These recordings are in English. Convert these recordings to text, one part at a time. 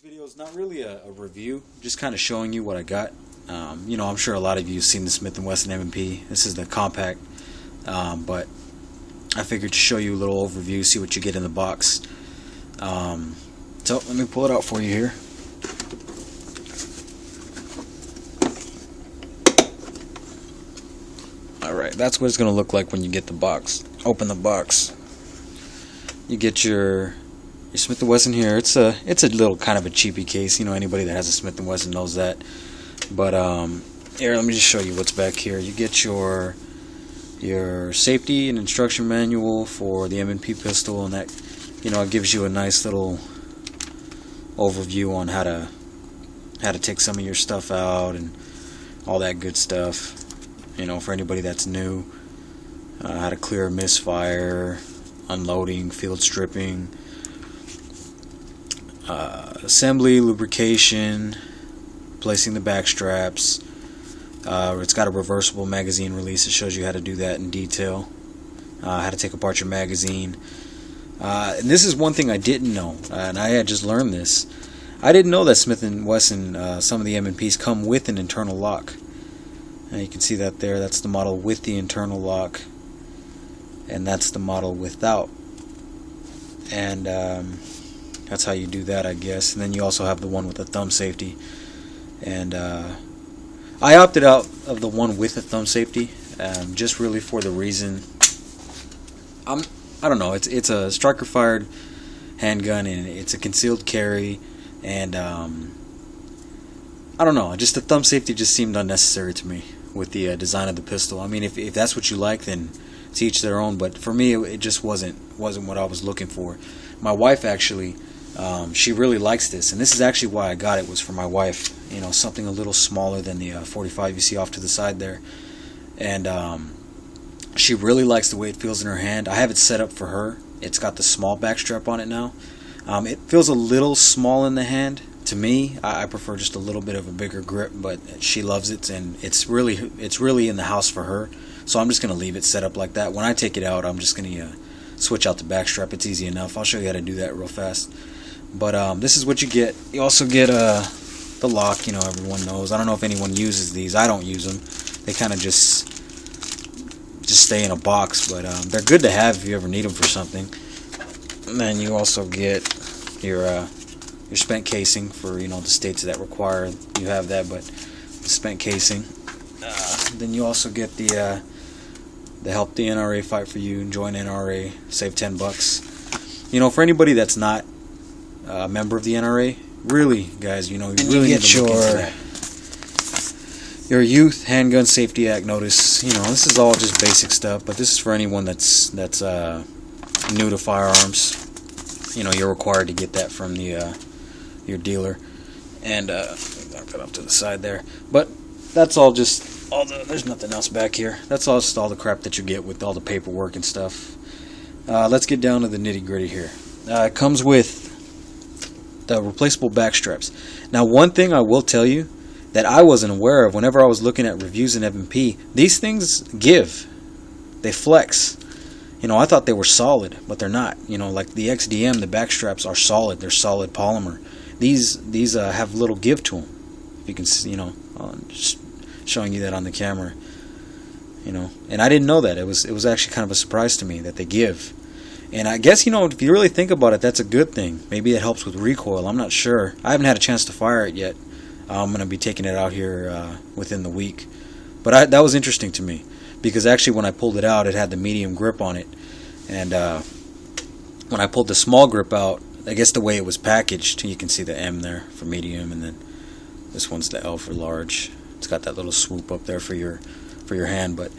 Video is not really a review, just kind of showing you what I got. I'm sure a lot of you have seen the Smith & Wesson M&P. This is the compact, but I figured to show you a little overview, see what you get in the box. So let me pull it out for you here. Alright, that's what it's going to look like when you get the box. Open the box. You get your Smith & Wesson here. It's a little kind of a cheapy case. Anybody that has a Smith & Wesson knows that. But here, let me just show you what's back here. You get your safety and instruction manual for the M&P pistol, and that it gives you a nice little overview on how to take some of your stuff out and all that good stuff. For anybody that's new, how to clear a misfire, unloading, field stripping, assembly, lubrication, placing the back straps. It's got a reversible magazine release. It shows you how to do that in detail, how to take apart your magazine. And this is one thing I didn't know, and I had just learned this. I didn't know that Smith & Wesson, some of the M&Ps come with an internal lock. You can see that there. That's the model with the internal lock, and that's the model without. And that's how you do that, I guess. And then you also have the one with the thumb safety. And I opted out of the one with the thumb safety, just really for the reason I don't know. It's a striker fired handgun, and it's a concealed carry, and I don't know. Just the thumb safety just seemed unnecessary to me with the design of the pistol. I mean, if that's what you like, then to each their own. But for me, it just wasn't what I was looking for. My wife actually, she really likes this, and this is actually why I got it. Was for my wife. Something a little smaller than the 45 you see off to the side there, and she really likes the way it feels in her hand. I have it set up for her. It's got the small back strap on it now. It feels a little small in the hand. To me, I prefer just a little bit of a bigger grip, but she loves it, and it's really in the house for her. So I'm just going to leave it set up like that. When I take it out, I'm just going to switch out the back strap. It's easy enough. I'll show you how to do that real fast. But this is what you get. You also get the lock. Everyone knows. I don't know if anyone uses these. I don't use them. They kind of just stay in a box, but they're good to have if you ever need them for something. And then you also get your spent casing for the states that require you have that, but the spent casing. Then you also get the help the NRA fight for you and join NRA, save $10. For anybody that's not a member of the NRA, really, guys, you really need to look into that. Your Youth Handgun Safety Act notice. This is all just basic stuff, but this is for anyone that's new to firearms. You're required to get that from your dealer, and I'll put off to the side there. But that's all just there's nothing else back here. That's all just all the crap that you get with all the paperwork and stuff. Let's get down to the nitty gritty here. It comes with the replaceable back straps. Now, one thing I will tell you that I wasn't aware of whenever I was looking at reviews in M&P, these things give. They flex. I thought they were solid, but they're not. Like the XDM, the back straps are solid. They're solid polymer. These have little give to them. If you can see, just showing you that on the camera. And I didn't know that. It was actually kind of a surprise to me that they give. And I guess, if you really think about it, that's a good thing. Maybe it helps with recoil. I'm not sure. I haven't had a chance to fire it yet. I'm going to be taking it out here within the week. But that was interesting to me, because actually when I pulled it out, it had the medium grip on it. And when I pulled the small grip out, I guess the way it was packaged, you can see the M there for medium, and then this one's the L for large. It's got that little swoop up there for your hand. But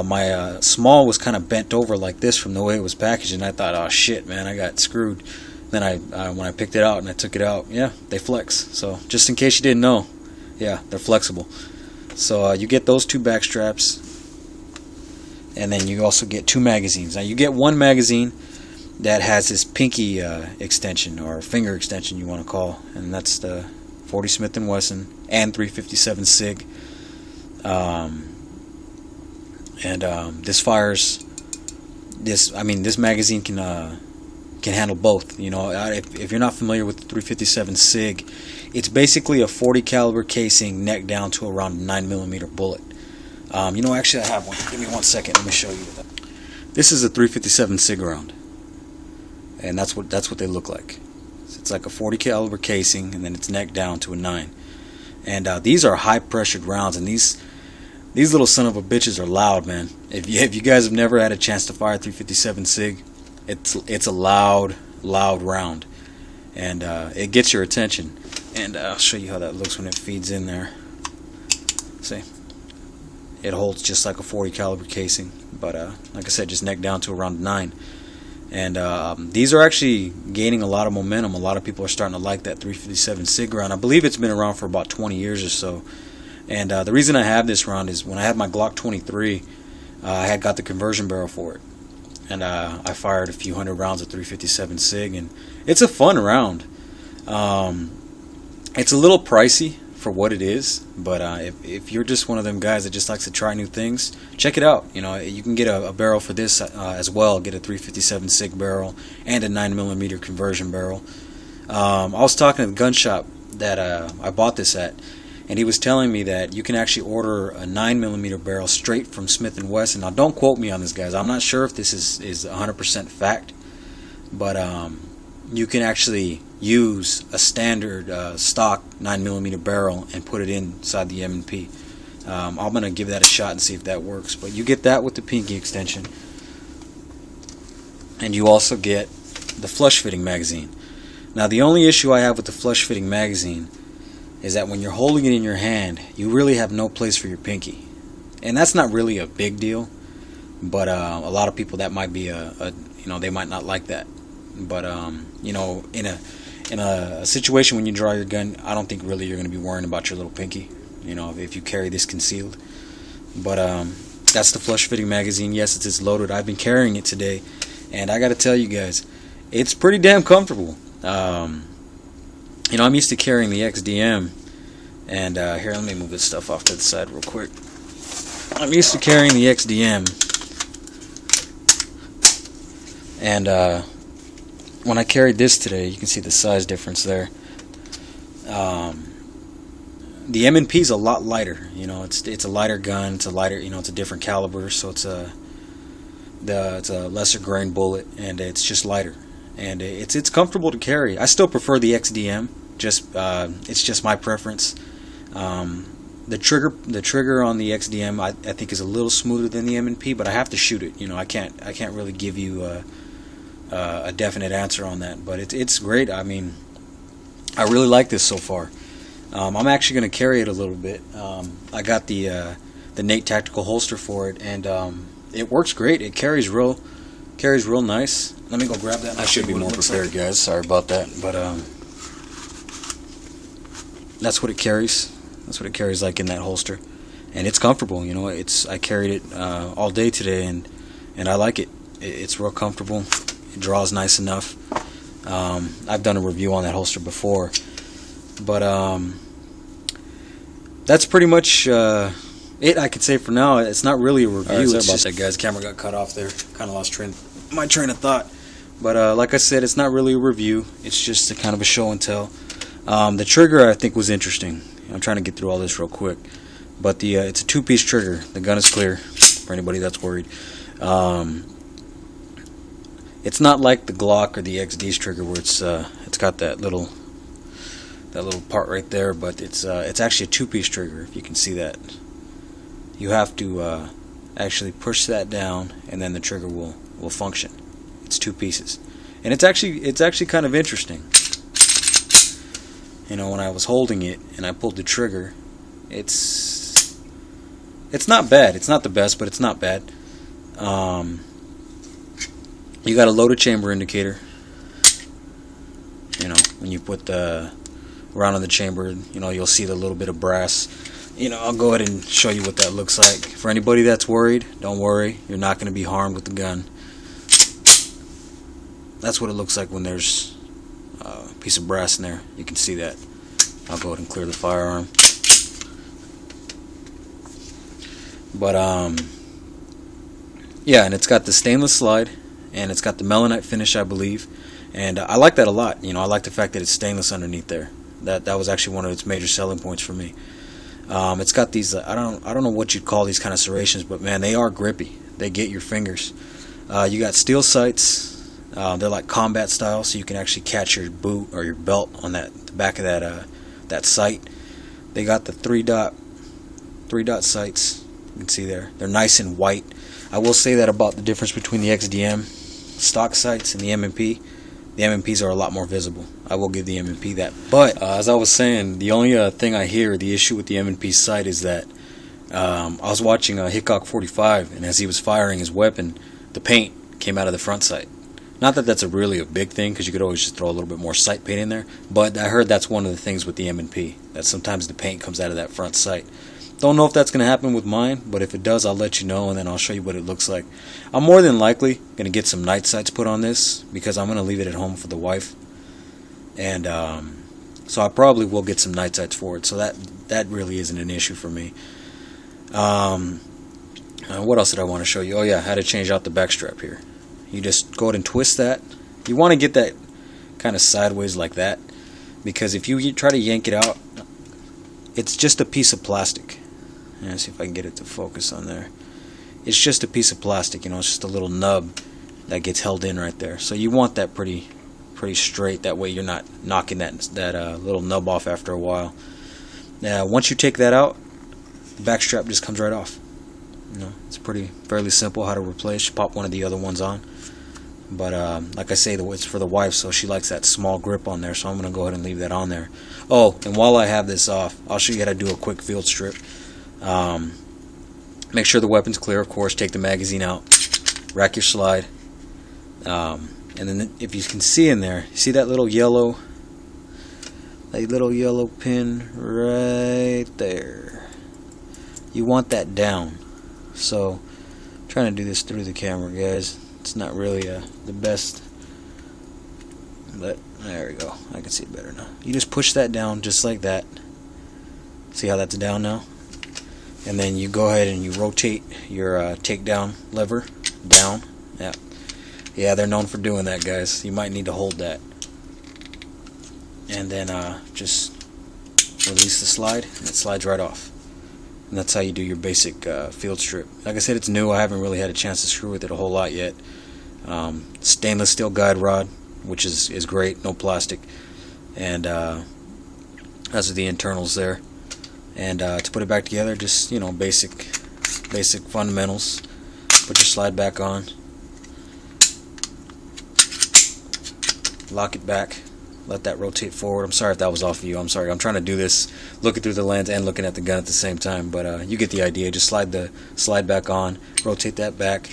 my small was kind of bent over like this from the way it was packaged, and I thought, oh shit, man, I got screwed. Then when I picked it out and I took it out, yeah, they flex. So just in case you didn't know, yeah, they're flexible. So you get those two back straps, and then you also get two magazines. Now you get one magazine that has this pinky extension, or finger extension you want to call, and that's the 40 Smith & Wesson and 357 SIG. This fires. This magazine can can handle both. You know, if you're not familiar with the 357 SIG, it's basically a 40 caliber casing neck down to around a 9mm bullet. You know, actually I have one. Give me 1 second. Let me show you. This is a 357 SIG round, and that's what they look like. It's like a 40 caliber casing, and then it's neck down to a 9. And these are high pressured rounds, and these little son of a bitches are loud, man. If you guys have never had a chance to fire 357 SIG, it's a loud round, and it gets your attention. And I'll show you how that looks when it feeds in there. See, it holds just like a 40 caliber casing, but like I said, just neck down to around 9. And these are actually gaining a lot of momentum. A lot of people are starting to like that 357 SIG round. I believe it's been around for about 20 years or so. And the reason I have this round is when I had my Glock 23, I had got the conversion barrel for it. And I fired a few hundred rounds of 357 SIG, and it's a fun round. It's a little pricey for what it is, but if you're just one of them guys that just likes to try new things, check it out. You know, you can get a barrel for this as well. Get a 357 SIG barrel and a 9mm conversion barrel. I was talking to the gun shop that I bought this at, and he was telling me that you can actually order a 9mm barrel straight from Smith & Wesson. Now, don't quote me on this, guys. I'm not sure if this is 100% fact, but you can actually use a standard stock 9mm barrel and put it inside the M&P. I'm going to give that a shot and see if that works. But you get that with the pinky extension, and you also get the flush fitting magazine. Now, the only issue I have with the flush fitting magazine is that when you're holding it in your hand, you really have no place for your pinky. And that's not really a big deal, but a lot of people, that might be they might not like that. But you know, in a situation when you draw your gun, I don't think really you're going to be worrying about your little pinky, you know, if you carry this concealed. But that's the flush fitting magazine. Yes, it's loaded. I've been carrying it today, and I got to tell you guys, it's pretty damn comfortable. You know, I'm used to carrying the XDM, and here, let me move this stuff off to the side real quick. I'm used to carrying the XDM, and when I carried this today, you can see the size difference there. The M&P is a lot lighter. You know, it's a lighter gun. It's a lighter, you know, it's a different caliber, so it's a lesser grain bullet, and it's just lighter, and it's comfortable to carry. I still prefer the XDM. It's just my preference. The trigger on the XDM I think is a little smoother than the M&P, but I have to shoot it. You know, I can't really give you a definite answer on that, but it's great. I mean, I really like this so far. I'm actually going to carry it a little bit. I got the Nate tactical holster for it, and it works great. It carries real nice. Let me go grab that. I should be more prepared, guys. Sorry about that, but that's what it carries. That's what it carries like in that holster, and it's comfortable. You know, I carried it all day today, and I like it. It's real comfortable. It draws nice enough. I've done a review on that holster before, but that's pretty much it. I could say for now. It's not really a review. Right, sorry about that, guys. Camera got cut off there. Kind of lost my train of thought. But like I said, it's not really a review. It's just a kind of a show and tell. The trigger I think was interesting. I'm trying to get through all this real quick, but it's a two-piece trigger. The gun is clear for anybody that's worried. It's not like the Glock or the XD's trigger where it's got that little part right there, but it's actually a two-piece trigger. If you can see that, you have to actually push that down, and then the trigger will function. It's two pieces, and it's actually kind of interesting. You know, when I was holding it and I pulled the trigger, it's not bad. It's not the best, but it's not bad. You got a loaded chamber indicator. You know, when you put the round in the chamber, you know, you'll see the little bit of brass. You know, I'll go ahead and show you what that looks like. For anybody that's worried, don't worry. You're not going to be harmed with the gun. That's what it looks like when there's a piece of brass in there. You can see that. I'll go ahead and clear the firearm. But yeah, and it's got the stainless slide, and it's got the melanite finish, I believe. And I like that a lot. I like the fact that it's stainless underneath there. That was actually one of its major selling points for me. It's got these I don't know what you'd call these kind of serrations, but man, they are grippy. They get your fingers. You got steel sights. They're like combat style, so you can actually catch your boot or your belt on the back of that sight. They got the three dot sights. You can see there. They're nice and white. I will say that about the difference between the XDM stock sights and the M&P. The M&Ps are a lot more visible. I will give the M&P that. But as I was saying, the only thing I hear, the issue with the M&P sight is that I was watching Hickok 45, and as he was firing his weapon, the paint came out of the front sight. Not that that's really a big thing, because you could always just throw a little bit more sight paint in there, but I heard that's one of the things with the M&P, that sometimes the paint comes out of that front sight. Don't know if that's going to happen with mine, but if it does, I'll let you know, and then I'll show you what it looks like. I'm more than likely going to get some night sights put on this, because I'm going to leave it at home for the wife. And so I probably will get some night sights for it, so that really isn't an issue for me. What else did I want to show you? Oh yeah, how to change out the back strap here. You just go ahead and twist that. You want to get that kind of sideways like that, because if you try to yank it out, it's just a piece of plastic. Let's see if I can get it to focus on there. It's just a piece of plastic, it's just a little nub that gets held in right there. So you want that pretty straight. That way you're not knocking that little nub off after a while. Now, once you take that out, the back strap just comes right off. It's fairly simple how to replace. You pop one of the other ones on. But like I say, it's for the wife, so she likes that small grip on there, so I'm going to go ahead and leave that on there. Oh, and while I have this off, I'll show you how to do a quick field strip. Make sure the weapon's clear, of course. Take the magazine out. Rack your slide. And then if you can see in there, see that little yellow pin right there? You want that down. So, I'm trying to do this through the camera, guys. It's not really the best, but there we go. I can see it better now. You just push that down just like that. See how that's down now? And then you go ahead and you rotate your takedown lever down. Yeah, they're known for doing that, guys. You might need to hold that. And then just release the slide, and it slides right off. And that's how you do your basic field strip. Like I said, it's new. I haven't really had a chance to screw with it a whole lot yet. Stainless steel guide rod, which is great, no plastic. And those are the internals there. And to put it back together, just basic fundamentals. Put your slide back on. Lock it back. Let that rotate forward. I'm sorry if that was off of you. I'm sorry. I'm trying to do this looking through the lens and looking at the gun at the same time. But you get the idea. Just slide the slide back on. Rotate that back.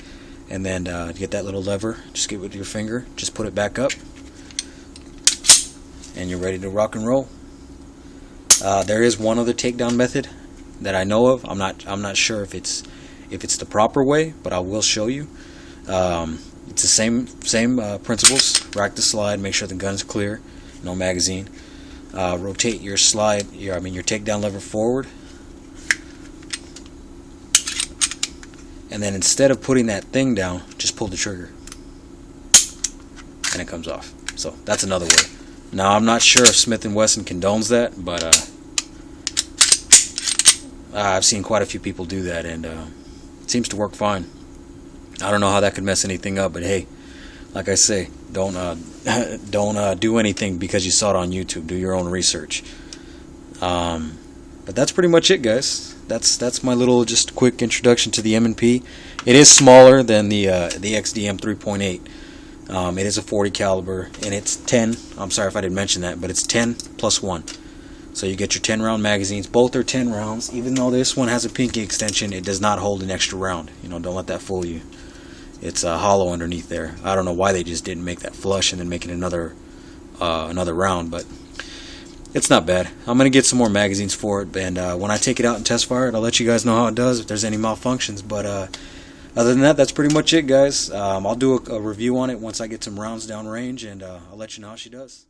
And then get that little lever. Just get with your finger. Just put it back up. And you're ready to rock and roll. There is one other takedown method that I know of. I'm not sure if it's the proper way, but I will show you. It's the same principles. Rack the slide. Make sure the gun's clear. No magazine. Rotate your slide, your takedown lever forward, and then instead of putting that thing down, just pull the trigger, and it comes off. So that's another way. Now I'm not sure if Smith & Wesson condones that, but I've seen quite a few people do that, and it seems to work fine. I don't know how that could mess anything up, but hey, like I say, don't do anything because you saw it on YouTube. Do your own research. But that's pretty much it, guys. That's my little just quick introduction to the M&P. It is smaller than the XDM 3.8. It is a 40 caliber, and it's 10. I'm sorry if I didn't mention that, but it's 10 plus 1. So you get your 10 round magazines. Both are 10 rounds. Even though this one has a pinky extension, it does not hold an extra round. Don't let that fool you. It's hollow underneath there. I don't know why they just didn't make that flush and then make it another round, but it's not bad. I'm going to get some more magazines for it, and when I take it out and test fire it, I'll let you guys know how it does, if there's any malfunctions. But other than that, that's pretty much it, guys. I'll do a review on it once I get some rounds down range, and I'll let you know how she does.